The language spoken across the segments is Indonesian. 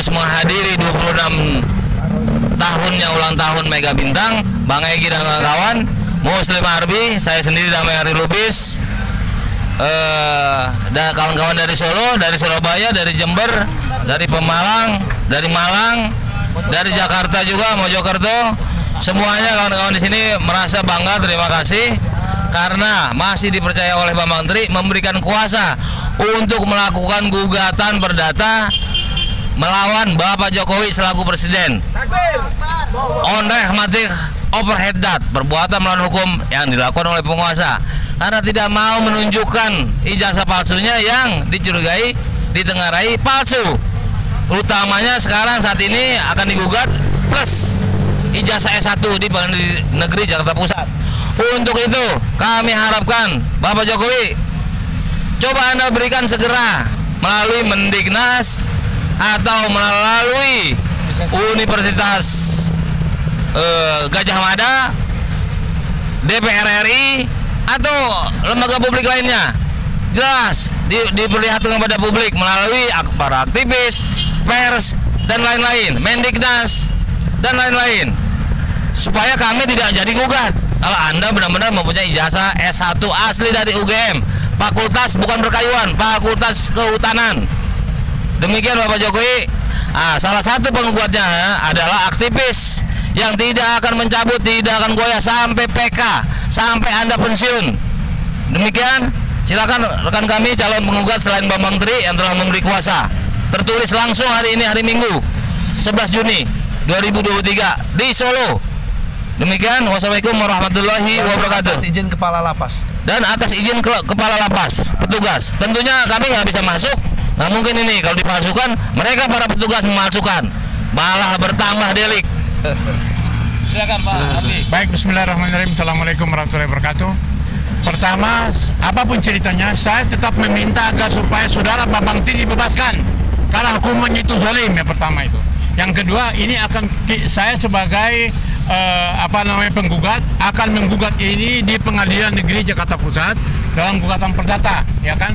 sekaligus menghadiri 26 tahunnya ulang tahun Mega Bintang, Bang Egy dan kawan-kawan, Muslim Arbi, saya sendiri Damai Hari Lubis, dan kawan-kawan dari Solo, dari Surabaya, dari Jember, dari Pemalang, dari Malang, dari Jakarta juga, Mojokerto, semuanya kawan-kawan di sini merasa bangga, terima kasih karena masih dipercaya oleh Pak Menteri memberikan kuasa untuk melakukan gugatan perdata melawan Bapak Jokowi selaku Presiden. Onreh matik overhead dat, perbuatan melawan hukum yang dilakukan oleh penguasa karena tidak mau menunjukkan ijazah palsunya yang dicurigai, ditengarai palsu. Utamanya sekarang saat ini akan digugat plus ijazah S1 di Pengadilan Negeri Jakarta Pusat. Untuk itu kami harapkan Bapak Jokowi coba Anda berikan segera melalui Mendiknas atau melalui Universitas Gajah Mada, DPR RI atau lembaga publik lainnya, jelas diperlihatkan kepada publik melalui para aktivis, pers dan lain-lain, Mendiknas dan lain-lain, supaya kami tidak jadi gugat. Kalau Anda benar-benar mempunyai ijazah S1 asli dari UGM, fakultas bukan perkayuan, fakultas kehutanan. Demikian Bapak Jokowi. Salah satu penggugatnya adalah aktivis yang tidak akan mencabut, tidak akan goyah sampai PK, sampai Anda pensiun. Demikian, silakan rekan kami calon penggugat selain Pak Menteri yang telah memberi kuasa. Tertulis langsung hari ini, hari Minggu 11 Juni 2023 di Solo. Demikian, wassalamualaikum warahmatullahi wabarakatuh. Atas izin kepala lapas. Dan atas izin kepala lapas, petugas. Tentunya kami nggak bisa masuk. Nah mungkin ini kalau dipalsukan, mereka para petugas memalsukan, malah bertambah delik. Silakan Pak Abi. Baik, bismillahirrahmanirrahim. Assalamualaikum warahmatullahi wabarakatuh. Pertama, apapun ceritanya, saya tetap meminta agar supaya saudara Bambang Tri dibebaskan karena hukumannya itu zalim, ya pertama itu. Yang kedua, ini akan saya sebagai penggugat akan menggugat ini di Pengadilan Negeri Jakarta Pusat dalam gugatan perdata, ya kan?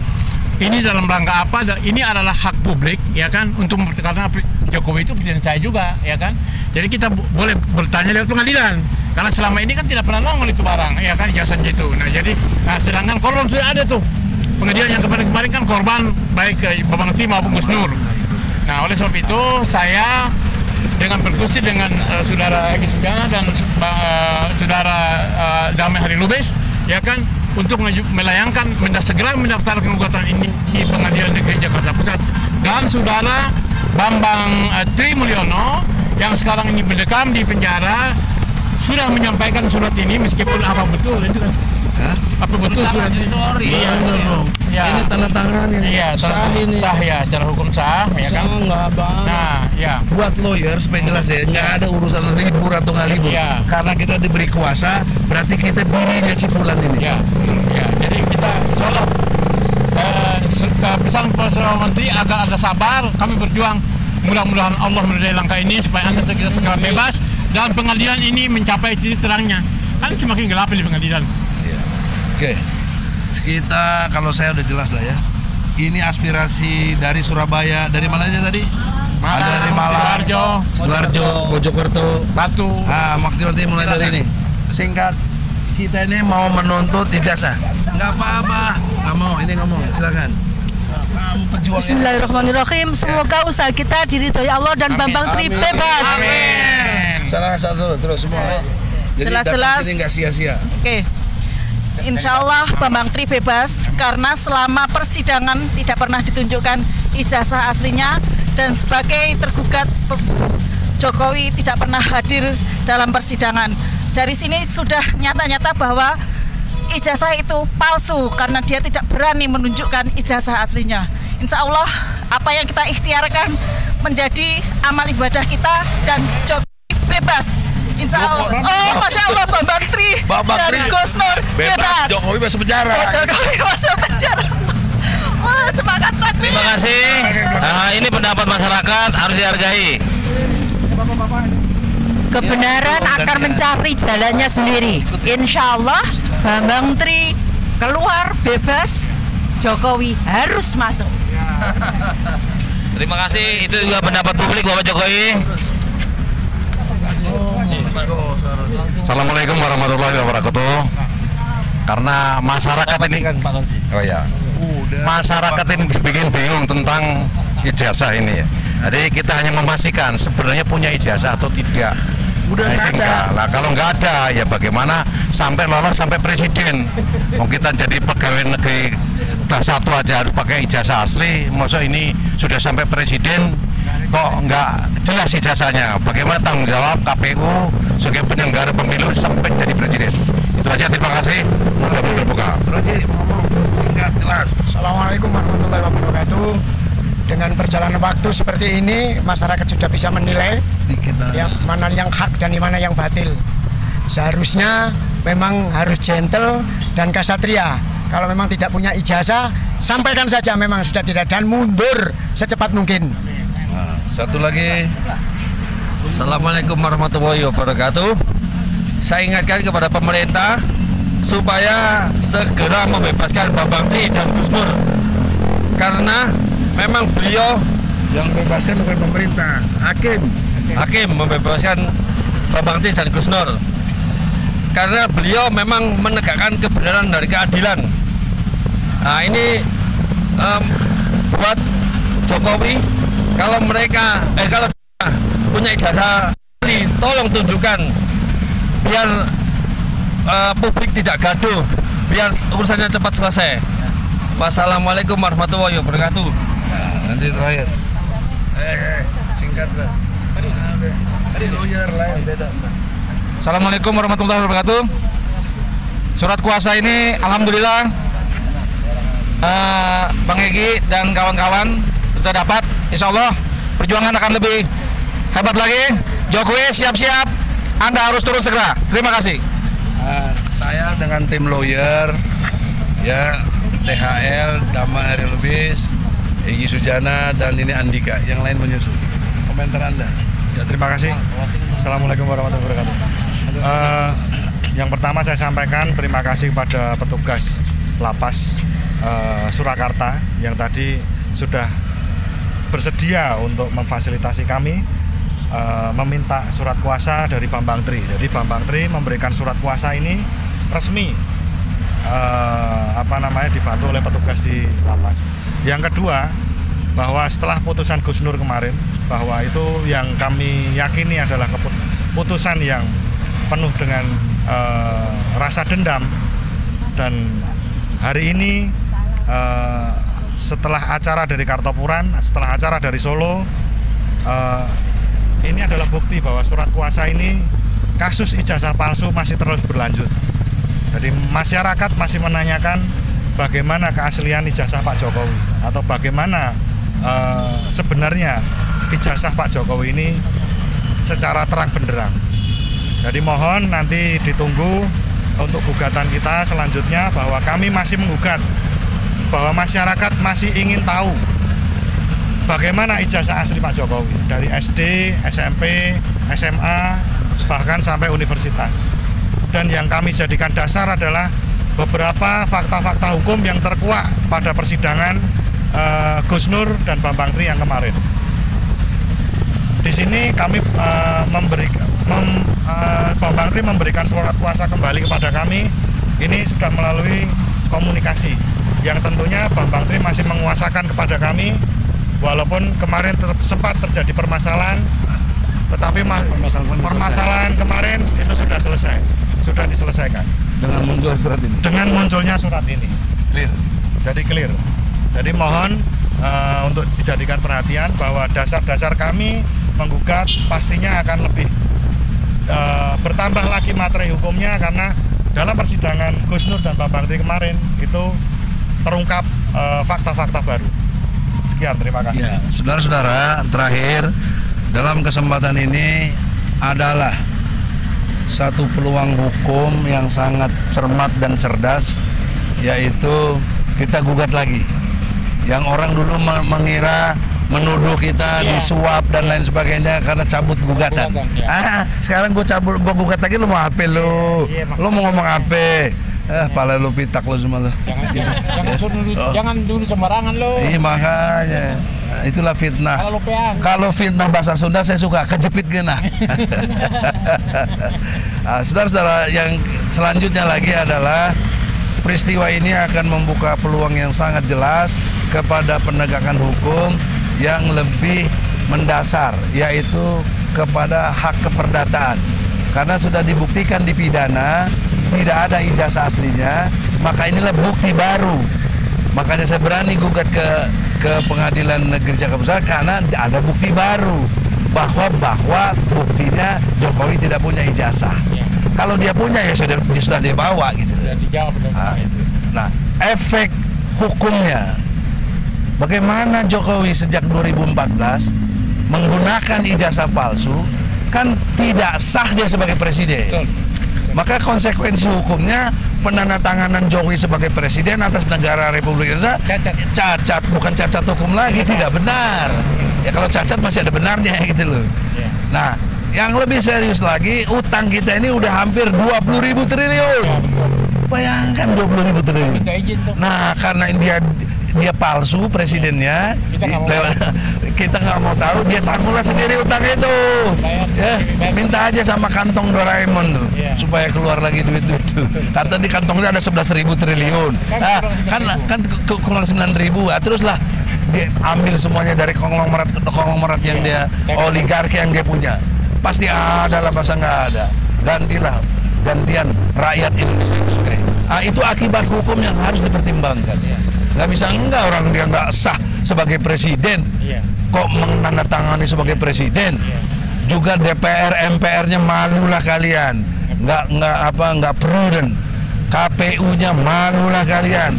Ini dalam rangka apa? Ini adalah hak publik, ya kan? Untuk karena Jokowi itu presiden saya juga, ya kan? Jadi kita boleh bertanya lewat pengadilan. Karena selama ini kan tidak pernah nongol itu barang, ya kan? Jasanya itu. Nah jadi, sedangkan korban sudah ada tuh. Pengadilan yang kemarin-kemarin kan korban baik Bambang Tri maupun Gus Nur. Nah oleh sebab itu saya dengan berdiskusi dengan saudara Egy Sujana dan saudara Damai Hari Lubis, ya kan? Untuk melayangkan, segera mendaftarkan gugatan ini di Pengadilan Negeri Jakarta Pusat. Dan saudara Bambang Tri Mulyono yang sekarang ini mendekam di penjara sudah menyampaikan surat ini, meskipun apa betul itu kan? Apa betul surat ini? Iya, ya. Ini tanda tangan ini. Iya, sah ini. Sah ya, secara hukum sah, ya kan? Nggak bang. Nah, ya. Buat lawyer supaya jelas ya, nggak ada urusan libur atau nggak libur. Ya. Karena kita diberi kuasa, berarti kita birinya si Fulan ini. Ya, ya. Jadi kita insyaallah pesan Pak Menteri agar ada sabar, kami berjuang. Mudah-mudahan Allah meridai langkah ini supaya Anda segera bebas dan pengadilan ini mencapai titik terangnya. Kan semakin gelap di pengadilan. Ya. Oke. Kita kalau saya udah jelas lah ya. Ini aspirasi dari Surabaya, dari mana aja tadi? Ada dari Malang, Sidoarjo, Mojokerto, Batu. Nanti mulai dari ini. Singkat, kita ini mau menuntut ijazah. Nggak apa-apa. Ini ngomong, silakan. Bismillahirrahmanirrahim. Semoga usaha kita diridhoi Allah dan Bambang Tri bebas. Amin. Salah satu terus semua. Jadi Jelas-jelas. ini nggak sia-sia. Oke. Insya Allah Bambang Tri bebas karena selama persidangan tidak pernah ditunjukkan ijazah aslinya dan sebagai tergugat Jokowi tidak pernah hadir dalam persidangan. Dari sini sudah nyata-nyata bahwa ijazah itu palsu karena dia tidak berani menunjukkan ijazah aslinya. Insya Allah apa yang kita ikhtiarkan menjadi amal ibadah kita dan Jokowi bebas. Insya Allah. Oh, Masya Allah, Bambang Tri dan Gus Nur bebas. Jokowi masuk penjara. Jokowi masuk penjara. Wah, semangat takbir. Terima kasih. Ini pendapat masyarakat harus dihargai. Kebenaran akan mencari jalannya sendiri. Insya Allah Bambang Tri keluar bebas, Jokowi harus masuk. Terima kasih. Itu juga pendapat publik Bapak Jokowi. Assalamualaikum warahmatullahi wabarakatuh. Karena masyarakat ini, oh ya, masyarakat ini dibikin bingung tentang ijazah ini ya. Jadi kita hanya memastikan sebenarnya punya ijazah atau tidak. Udah nggak ada. Lah kalau nggak ada ya bagaimana sampai lolos sampai presiden? Mau kita jadi pegawai negeri kelas 1 aja harus pakai ijazah asli. Maksud ini sudah sampai presiden kok nggak jelas ijazahnya? Bagaimana tanggung jawab KPU sebagai penyelenggara pemilu sampai jadi presiden? Itu aja, terima kasih. Mudah terbuka. Roji ngomong singkat jelas. Assalamualaikum warahmatullahi wabarakatuh. Dengan perjalanan waktu seperti ini, masyarakat sudah bisa menilai yang mana yang hak dan mana yang batil. Seharusnya memang harus gentle dan kasatria. Kalau memang tidak punya ijazah, sampaikan saja memang sudah tidak, dan mundur secepat mungkin. Nah, satu lagi. Assalamualaikum warahmatullahi wabarakatuh. Saya ingatkan kepada pemerintah supaya segera membebaskan Bambang Tri dan Gus Nur, karena memang beliau Yang bebaskan bukan pemerintah, hakim membebaskan Bambang Tri dan Gus Nur, karena beliau memang menegakkan kebenaran dari keadilan. Nah ini buat Jokowi, kalau mereka kalau punya ijazah, tolong tunjukkan biar publik tidak gaduh, biar urusannya cepat selesai. Wassalamualaikum warahmatullahi wabarakatuh. Nah, nanti terakhir. Singkat lah. Tadi lawyer lain beda. Assalamualaikum warahmatullahi wabarakatuh. Surat kuasa ini alhamdulillah Bang Egy dan kawan-kawan sudah dapat. Insya Allah perjuangan akan lebih hebat lagi. Jokowi siap-siap, Anda harus turun segera. Terima kasih. Saya dengan tim lawyer ya, DHL, Dama Heri Lubis, Egy Sujana, dan ini Andika, yang lain menyusul. Komentar Anda. Ya, terima kasih. Assalamualaikum warahmatullahi wabarakatuh. Yang pertama saya sampaikan terima kasih kepada petugas Lapas Surakarta yang tadi sudah bersedia untuk memfasilitasi kami meminta surat kuasa dari Bambang Tri. Jadi Bambang Tri memberikan surat kuasa ini resmi dibantu oleh petugas di lapas. Yang kedua, bahwa setelah putusan Gus Nur kemarin, bahwa itu yang kami yakini adalah keputusan yang penuh dengan rasa dendam, dan hari ini setelah acara dari Kartopuran, setelah acara dari Solo, ini adalah bukti bahwa surat kuasa ini, kasus ijazah palsu masih terus berlanjut. Jadi masyarakat masih menanyakan bagaimana keaslian ijazah Pak Jokowi, atau bagaimana sebenarnya ijazah Pak Jokowi ini secara terang benderang. Jadi mohon nanti ditunggu untuk gugatan kita selanjutnya, bahwa kami masih menggugat bahwa masyarakat masih ingin tahu bagaimana ijazah asli Pak Jokowi dari SD, SMP, SMA, bahkan sampai universitas. Dan yang kami jadikan dasar adalah beberapa fakta-fakta hukum yang terkuak pada persidangan Gus Nur dan Bambang Tri yang kemarin. Di sini kami Bambang Tri memberikan surat kuasa kembali kepada kami. Ini sudah melalui komunikasi yang tentunya Bambang Tri masih menguasakan kepada kami. Walaupun kemarin sempat terjadi permasalahan, tetapi permasalahan kemarin itu sudah selesai, sudah diselesaikan dengan muncul surat ini. Dengan munculnya surat ini, Clear. jadi clear. Jadi mohon untuk dijadikan perhatian bahwa dasar-dasar kami menggugat pastinya akan lebih bertambah lagi materi hukumnya, karena dalam persidangan Gus Nur dan Bambang Tri kemarin itu terungkap fakta-fakta baru. Sekian, terima kasih. Ya, saudara-saudara, terakhir dalam kesempatan ini adalah satu peluang hukum yang sangat cermat dan cerdas, yaitu kita gugat lagi. Yang orang dulu mengira, menuduh kita disuap dan lain sebagainya karena cabut gugatan. Sekarang gue gugat lagi, lu mau apa lu? Lu mau ngomong apa? Pala lu pitak lu semua lu. Jangan dulu sembarangan lo. Iya makanya. Itulah fitnah. Kalau fitnah bahasa Sunda saya suka, kejepit genah. Nah, saudara-saudara, yang selanjutnya lagi adalah peristiwa ini akan membuka peluang yang sangat jelas kepada penegakan hukum yang lebih mendasar, yaitu kepada hak keperdataan. Karena sudah dibuktikan di pidana tidak ada ijazah aslinya, maka inilah bukti baru. Makanya saya berani gugat ke Pengadilan Negeri Jakarta Pusat karena ada bukti baru bahwa buktinya Jokowi tidak punya ijazah. Kalau dia punya ya sudah dibawa gitu. Nah, efek hukumnya bagaimana Jokowi sejak 2014 menggunakan ijazah palsu, kan tidak sah dia sebagai presiden. Maka konsekuensi hukumnya penandatanganan Jokowi sebagai presiden atas negara Republik Indonesia cacat, bukan cacat hukum lagi, tidak benar. Ya kalau cacat masih ada benarnya gitu loh. Nah, yang lebih serius lagi, utang kita ini udah hampir 20.000 triliun. Bayangkan 20.000 triliun. Nah, karena dia palsu presidennya, kita nggak mau tahu, dia tanggunglah sendiri utang itu. Ya, minta aja sama kantong Doraemon tuh, supaya keluar lagi duit itu. Kata di kantongnya ada 11.000 triliun. Kan kurang 9.000. Teruslah dia ambil semuanya dari konglomerat yang dia, oligarki yang dia punya. Pasti ada lah, masa nggak ada. Gantian rakyat Indonesia itu akibat hukum yang harus dipertimbangkan. Nggak bisa orang dia nggak sah sebagai presiden, kok menandatangani sebagai presiden. Juga DPR MPR-nya malulah kalian, nggak prudent. KPU-nya malulah kalian,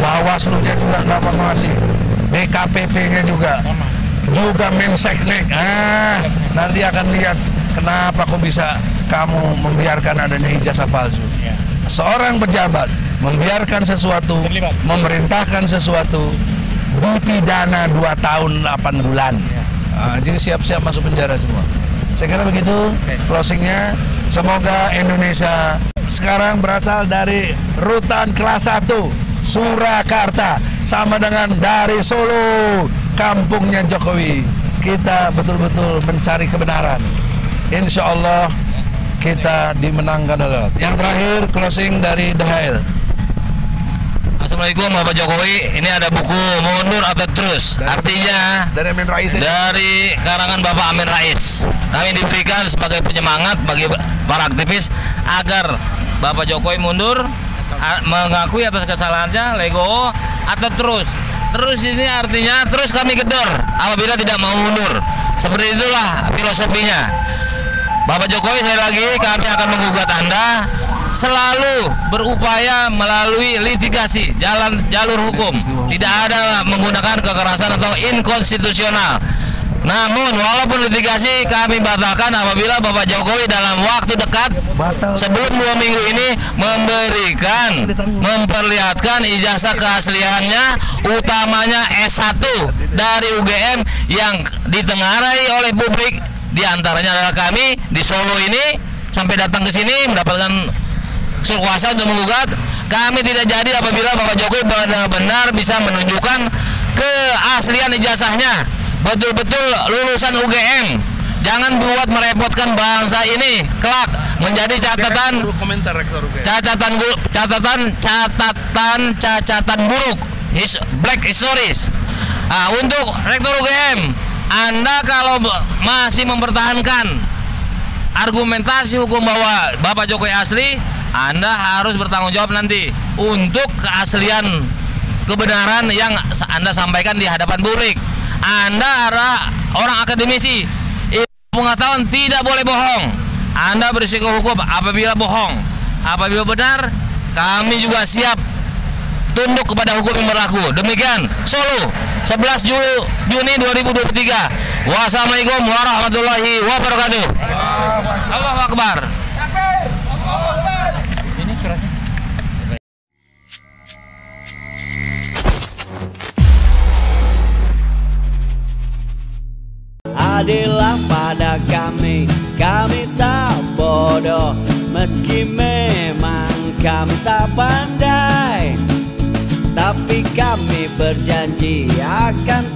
Bawaslu-nya juga nggak mengawasi, DKPP-nya juga Menseknek. Nanti akan lihat kenapa kok bisa kamu membiarkan adanya ijazah palsu. Seorang pejabat membiarkan sesuatu, memerintahkan sesuatu, dipidana 2 tahun 8 bulan. Jadi siap-siap masuk penjara semua. Saya kira begitu closingnya. Semoga Indonesia sekarang berasal dari rutan kelas 1 Surakarta, sama dengan dari Solo, kampungnya Jokowi. Kita betul-betul mencari kebenaran. Insya Allah kita dimenangkan oleh. Yang terakhir closing dari Dahail. Assalamualaikum Bapak Jokowi. Ini ada buku Mundur atau Terus. Artinya dari Amin Rais. Dari karangan Bapak Amin Rais. Kami diberikan sebagai penyemangat bagi para aktivis agar Bapak Jokowi mundur, mengakui atas kesalahannya, legowo, atau terus. Terus ini artinya terus kami gedor apabila tidak mau mundur. Seperti itulah filosofinya. Bapak Jokowi, sekali lagi kami akan menggugat Anda selalu berupaya melalui litigasi, jalur hukum, tidak ada menggunakan kekerasan atau inkonstitusional. Namun walaupun litigasi kami batalkan apabila Bapak Jokowi dalam waktu dekat sebelum 2 minggu ini memperlihatkan ijazah keasliannya, utamanya S1 dari UGM yang ditengarai oleh publik, diantaranya adalah kami di Solo ini sampai datang ke sini mendapatkan unsur kuasa untuk menggugat. Kami tidak jadi apabila Bapak Jokowi benar-benar bisa menunjukkan keaslian ijazahnya, betul-betul lulusan UGM. Jangan buat merepotkan bangsa ini kelak menjadi catatan buruk, black histories. Untuk Rektor UGM, Anda kalau masih mempertahankan argumentasi hukum bahwa Bapak Jokowi asli, Anda harus bertanggung jawab nanti untuk keaslian kebenaran yang Anda sampaikan di hadapan publik. Anda adalah orang akademisi, pengetahuan tidak boleh bohong. Anda berisiko hukum apabila bohong. Apabila benar, kami juga siap tunduk kepada hukum yang berlaku. Demikian Solo 11 Juni 2023. Wassalamualaikum warahmatullahi wabarakatuh. Allahu Akbar. Adillah pada kami tak bodoh, meski memang kami tak pandai, tapi kami berjanji akan